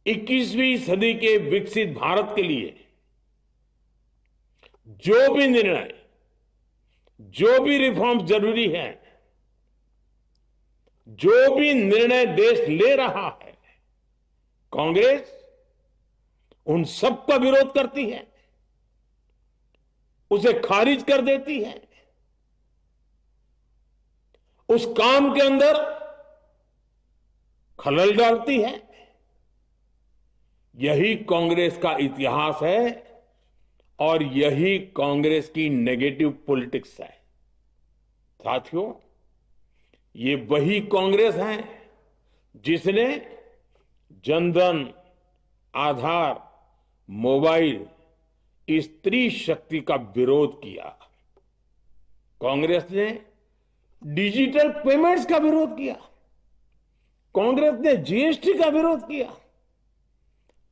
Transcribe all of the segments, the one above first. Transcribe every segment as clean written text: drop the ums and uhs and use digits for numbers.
21वीं सदी के विकसित भारत के लिए जो भी निर्णय, जो भी रिफॉर्म जरूरी है, जो भी निर्णय देश ले रहा है, कांग्रेस उन सबका विरोध करती है, उसे खारिज कर देती है, उस काम के अंदर खलल डालती है। यही कांग्रेस का इतिहास है और यही कांग्रेस की नेगेटिव पॉलिटिक्स है। साथियों, ये वही कांग्रेस है जिसने जनधन, आधार, मोबाइल, स्त्री शक्ति का विरोध किया। कांग्रेस ने डिजिटल पेमेंट्स का विरोध किया। कांग्रेस ने जीएसटी का विरोध किया।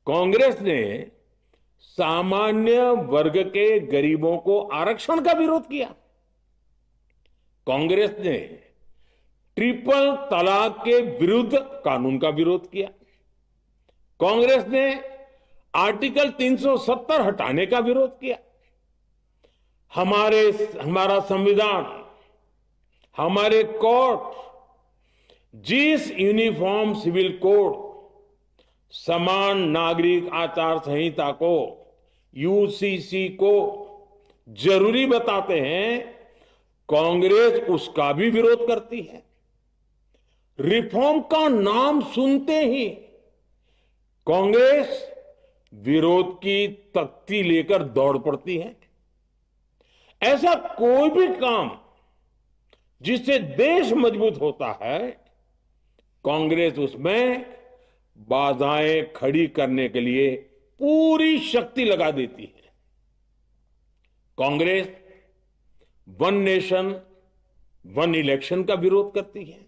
कांग्रेस ने सामान्य वर्ग के गरीबों को आरक्षण का विरोध किया। कांग्रेस ने ट्रिपल तलाक के विरुद्ध कानून का विरोध किया। कांग्रेस ने आर्टिकल 370 हटाने का विरोध किया। हमारा संविधान, हमारे कोर्ट जिस यूनिफॉर्म सिविल कोड, समान नागरिक आचार संहिता को, यूसीसी को जरूरी बताते हैं, कांग्रेस उसका भी विरोध करती है। रिफॉर्म का नाम सुनते ही कांग्रेस विरोध की तख्ती लेकर दौड़ पड़ती है। ऐसा कोई भी काम जिससे देश मजबूत होता है, कांग्रेस उसमें बाधाएं खड़ी करने के लिए पूरी शक्ति लगा देती है। Congress one nation one election का विरोध करती है।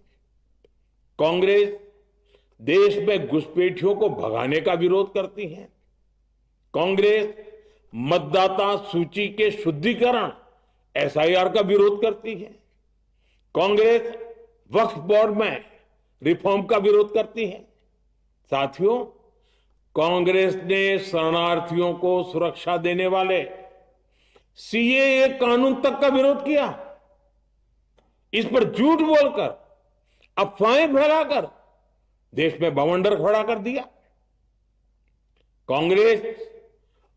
कांग्रेस देश में घुसपैठियों को भगाने का विरोध करती है। कांग्रेस मतदाता सूची के शुद्धिकरण, एसआईआर का विरोध करती है। कांग्रेस वक्फ बोर्ड में रिफॉर्म का विरोध करती है। साथियों, कांग्रेस ने शरणार्थियों को सुरक्षा देने वाले सीएए कानून तक का विरोध किया। इस पर झूठ बोलकर, अफवाहें फैलाकर देश में बवंडर खड़ा कर दिया। कांग्रेस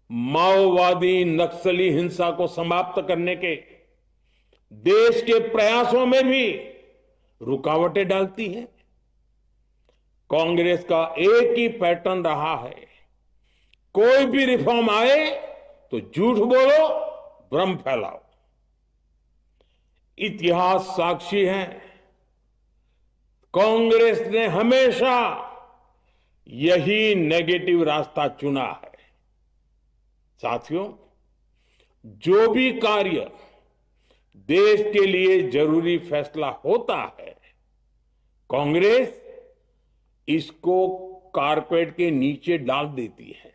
माओवादी नक्सली हिंसा को समाप्त करने के देश के प्रयासों में भी रुकावटें डालती है। कांग्रेस का एक ही पैटर्न रहा है, कोई भी रिफॉर्म आए तो झूठ बोलो, भ्रम फैलाओ। इतिहास साक्षी है, कांग्रेस ने हमेशा यही नेगेटिव रास्ता चुना है। साथियों, जो भी कार्य देश के लिए जरूरी फैसला होता है, कांग्रेस इसको कारपेट के नीचे डाल देती है।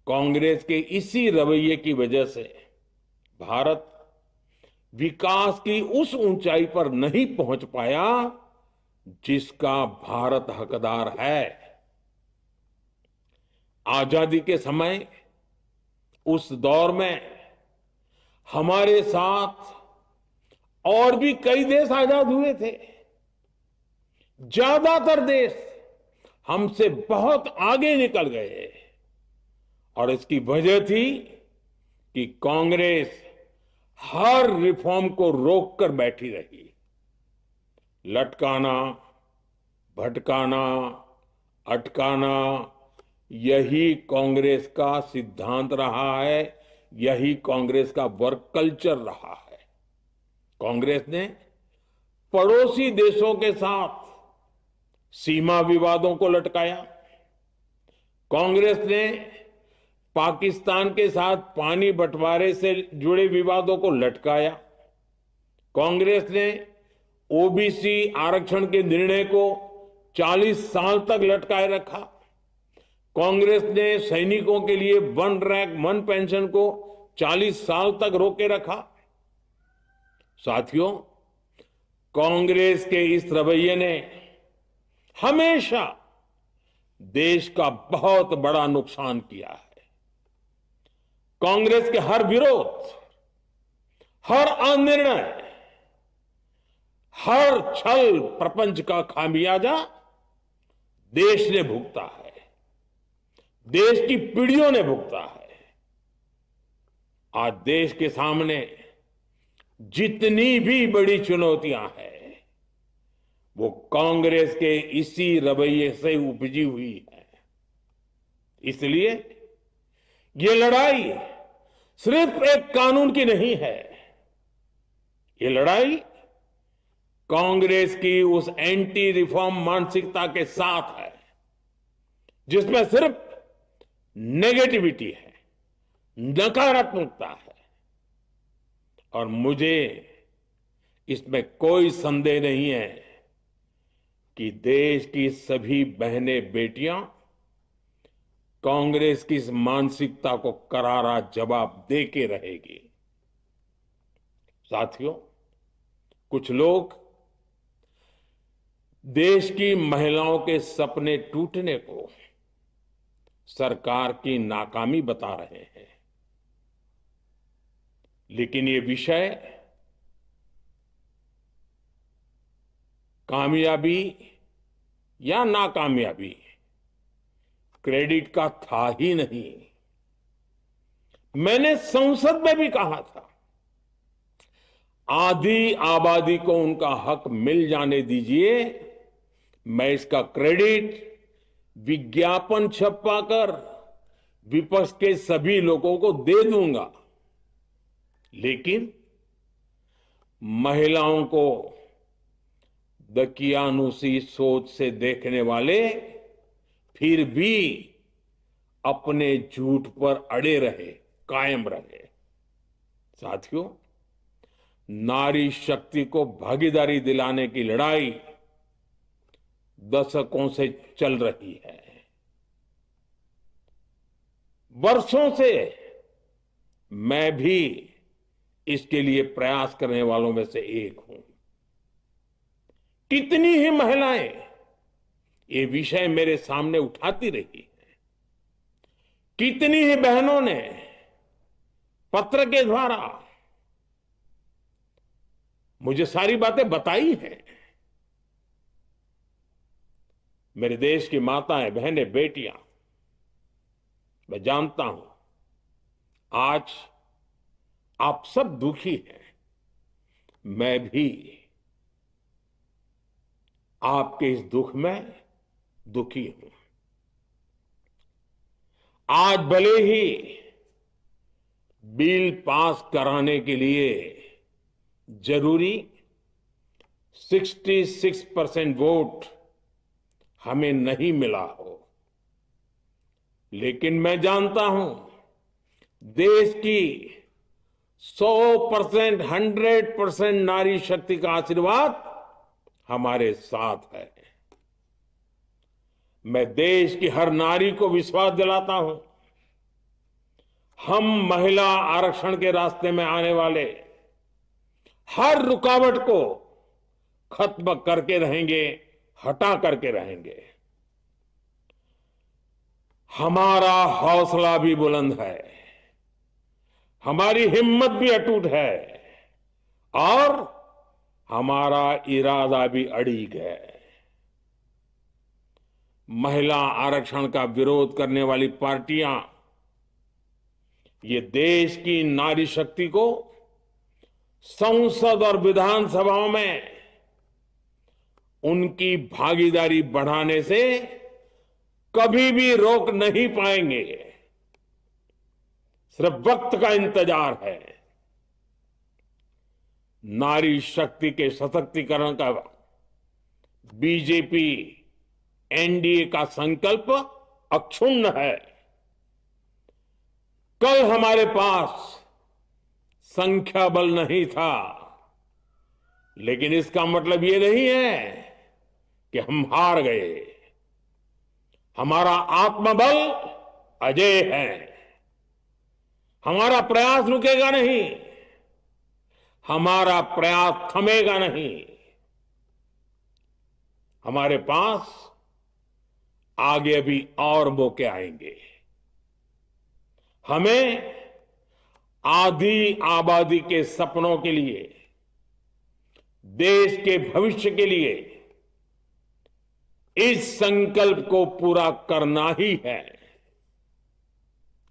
कांग्रेस के इसी रवैये की वजह से भारत विकास की उस ऊंचाई पर नहीं पहुंच पाया जिसका भारत हकदार है। आजादी के समय उस दौर में हमारे साथ और भी कई देश आजाद हुए थे। ज्यादातर देश हमसे बहुत आगे निकल गए और इसकी वजह थी कि कांग्रेस हर रिफॉर्म को रोककर बैठी रही। लटकाना, भटकाना, अटकाना, यही कांग्रेस का सिद्धांत रहा है, यही कांग्रेस का वर्क कल्चर रहा है। कांग्रेस ने पड़ोसी देशों के साथ सीमा विवादों को लटकाया। कांग्रेस ने पाकिस्तान के साथ पानी बंटवारे से जुड़े विवादों को लटकाया। कांग्रेस ने ओबीसी आरक्षण के निर्णय को 40 साल तक लटकाए रखा। कांग्रेस ने सैनिकों के लिए वन रैंक वन पेंशन को 40 साल तक रोके रखा। साथियों, कांग्रेस के इस रवैये ने हमेशा देश का बहुत बड़ा नुकसान किया है। कांग्रेस के हर विरोध, हर अनिर्णय, हर छल प्रपंच का खामियाजा देश ने भुगता है, देश की पीढ़ियों ने भुगता है। आज देश के सामने जितनी भी बड़ी चुनौतियां हैं, वो कांग्रेस के इसी रवैये से उपजी हुई है। इसलिए ये लड़ाई सिर्फ एक कानून की नहीं है, ये लड़ाई कांग्रेस की उस एंटी रिफॉर्म मानसिकता के साथ है, जिसमें सिर्फ नेगेटिविटी है, नकारात्मकता है। और मुझे इसमें कोई संदेह नहीं है कि देश की सभी बहनें बेटियां कांग्रेस की इस मानसिकता को करारा जवाब दे के रहेगी। साथियों, कुछ लोग देश की महिलाओं के सपने टूटने को सरकार की नाकामी बता रहे हैं, लेकिन ये विषय कामयाबी या नाकामयाबी क्रेडिट का था ही नहीं। मैंने संसद में भी कहा था, आधी आबादी को उनका हक मिल जाने दीजिए, मैं इसका क्रेडिट विज्ञापन छपवाकर विपक्ष के सभी लोगों को दे दूंगा। लेकिन महिलाओं को दकियानुसी सोच से देखने वाले फिर भी अपने झूठ पर अड़े रहे, कायम रहे। साथियों, नारी शक्ति को भागीदारी दिलाने की लड़ाई दशकों से चल रही है। वर्षों से मैं भी इसके लिए प्रयास करने वालों में से एक हूं। कितनी ही महिलाएं ये विषय मेरे सामने उठाती रही हैं, कितनी ही बहनों ने पत्र के द्वारा मुझे सारी बातें बताई हैं। मेरे देश की माताएं, बहनें, बेटियां, मैं जानता हूं आज आप सब दुखी हैं, मैं भी आपके इस दुख में दुखी हूं। आज भले ही बिल पास कराने के लिए जरूरी 66% वोट हमें नहीं मिला हो, लेकिन मैं जानता हूं देश की 100%, 100% नारी शक्ति का आशीर्वाद हमारे साथ है। मैं देश की हर नारी को विश्वास दिलाता हूं, हम महिला आरक्षण के रास्ते में आने वाले हर रुकावट को खत्म करके रहेंगे, हटा करके रहेंगे। हमारा हौसला भी बुलंद है, हमारी हिम्मत भी अटूट है और हमारा इरादा भी अड़िग है। महिला आरक्षण का विरोध करने वाली पार्टियां ये देश की नारी शक्ति को संसद और विधानसभाओं में उनकी भागीदारी बढ़ाने से कभी भी रोक नहीं पाएंगे। सिर्फ वक्त का इंतजार है। नारी शक्ति के सशक्तिकरण का बीजेपी एनडीए का संकल्प अक्षुण्ण है। कल हमारे पास संख्या बल नहीं था, लेकिन इसका मतलब ये नहीं है कि हम हार गए। हमारा आत्मबल अजेय है, हमारा प्रयास रुकेगा नहीं, हमारा प्रयास थमेगा नहीं। हमारे पास आगे भी और मौके आएंगे। हमें आधी आबादी के सपनों के लिए, देश के भविष्य के लिए इस संकल्प को पूरा करना ही है।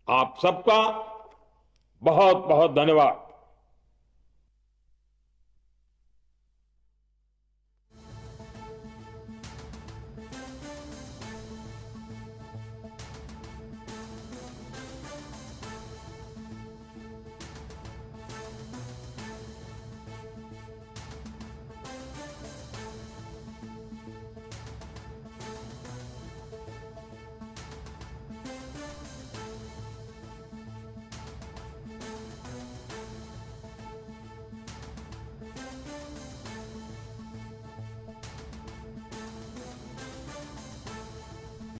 आप सबका बहुत बहुत धन्यवाद।